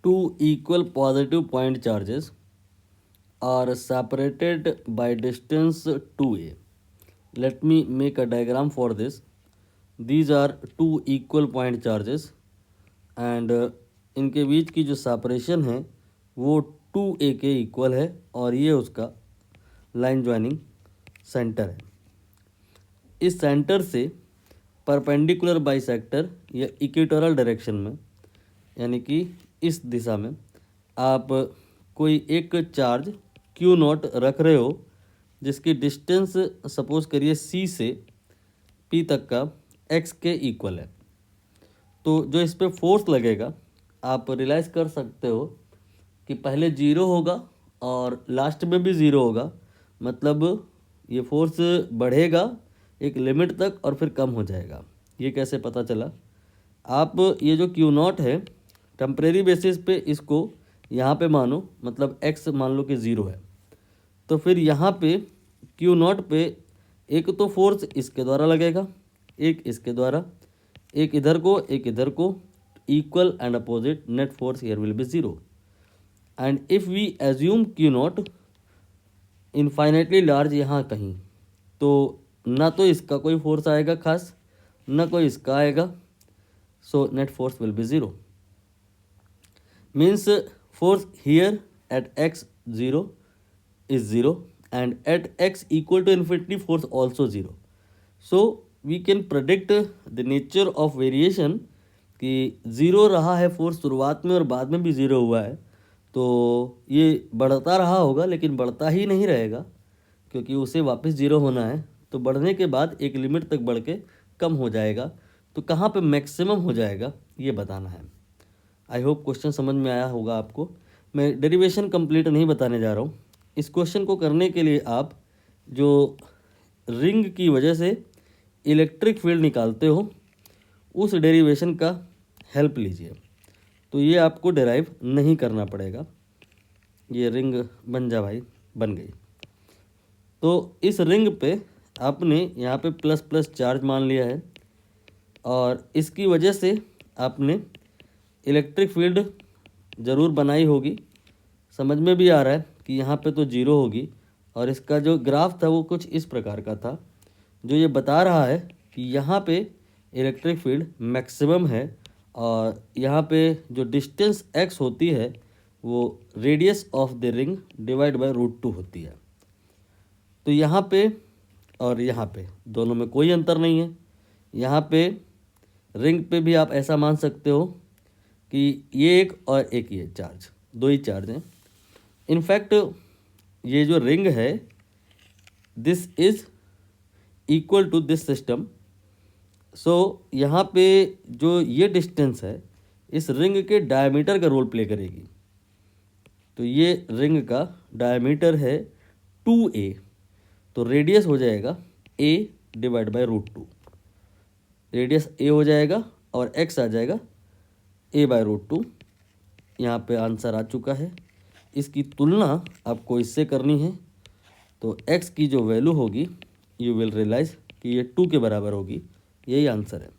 two equal positive point charges are separated by distance 2a. Let me make a diagram for this. These are two equal point charges and इनके बीच की जो separation है वो 2a के equal है और ये उसका लाइन ज्वाइनिंग सेंटर है। इस सेंटर से परपेंडिकुलर बाइसेक्टर या इक्वेटोरियल डायरेक्शन में यानी कि इस दिशा में आप कोई एक चार्ज क्यू नॉट रख रहे हो जिसकी डिस्टेंस सपोज करिए सी से पी तक का एक्स के इक्वल है। तो जो इस पर फोर्स लगेगा आप रियलाइज कर सकते हो कि पहले जीरो होगा और लास्ट में भी ज़ीरो होगा, मतलब ये फोर्स बढ़ेगा एक लिमिट तक और फिर कम हो जाएगा। ये कैसे पता चला? आप ये जो क्यू नॉट है टेम्परेरी बेसिस पे इसको यहाँ पे मानो, मतलब एक्स मान लो कि ज़ीरो है, तो फिर यहाँ पे क्यू नॉट पे एक तो फोर्स इसके द्वारा लगेगा, एक इसके द्वारा, एक इधर को, equal and opposite, net force here will be zero. And if we assume Q not infinitely large यहाँ कहीं, तो ना तो इसका कोई फोर्स आएगा खास, ना कोई इसका आएगा, so net force will be zero. Means force here eight x zero is 0 and at x equal to infinity force also 0. So we can predict the nature of variation कि ज़ीरो रहा है force शुरुआत में और बाद में भी zero हुआ है, तो ये बढ़ता रहा होगा लेकिन बढ़ता ही नहीं रहेगा क्योंकि उसे वापस ज़ीरो होना है। तो बढ़ने के बाद एक लिमिट तक बढ़ के कम हो जाएगा, तो कहाँ पे मैक्सिमम हो जाएगा ये बताना है। आई होप क्वेश्चन समझ में आया होगा आपको। मैं डेरिवेशन कंप्लीट नहीं बताने जा रहा हूँ। इस क्वेश्चन को करने के लिए आप जो रिंग की वजह से इलेक्ट्रिक फील्ड निकालते हो उस डेरिवेशन का हेल्प लीजिए, तो ये आपको डेराइव नहीं करना पड़ेगा। ये रिंग बन जा भाई, बन गई। तो इस रिंग पे आपने यहाँ पे प्लस प्लस चार्ज मान लिया है और इसकी वजह से आपने इलेक्ट्रिक फील्ड ज़रूर बनाई होगी। समझ में भी आ रहा है कि यहाँ पे तो जीरो होगी और इसका जो ग्राफ था वो कुछ इस प्रकार का था, जो ये बता रहा है कि यहाँ पे इलेक्ट्रिक फील्ड मैक्सिमम है और यहाँ पे जो डिस्टेंस x होती है वो radius of the ring divide by √2 होती है। तो यहाँ पे और यहाँ पे दोनों में कोई अंतर नहीं है। यहाँ पे रिंग पे भी आप ऐसा मान सकते हो कि ये एक और एक ये चार्ज, दो ही चार्ज हैं। इनफैक्ट ये जो रिंग है this is equal to this system. So यहाँ पे जो ये डिस्टेंस है इस रिंग के डायमीटर का रोल प्ले करेगी। तो ये रिंग का डायमीटर है 2a, तो रेडियस हो जाएगा a divide by √2। Radius a हो जाएगा और x आ जाएगा a बाय √2। यहाँ पे आंसर आ चुका है। इसकी तुलना आपको इससे करनी है, तो x की जो वैल्यू होगी यू विल रियलाइज कि ये 2 के बराबर होगी। यही आंसर है।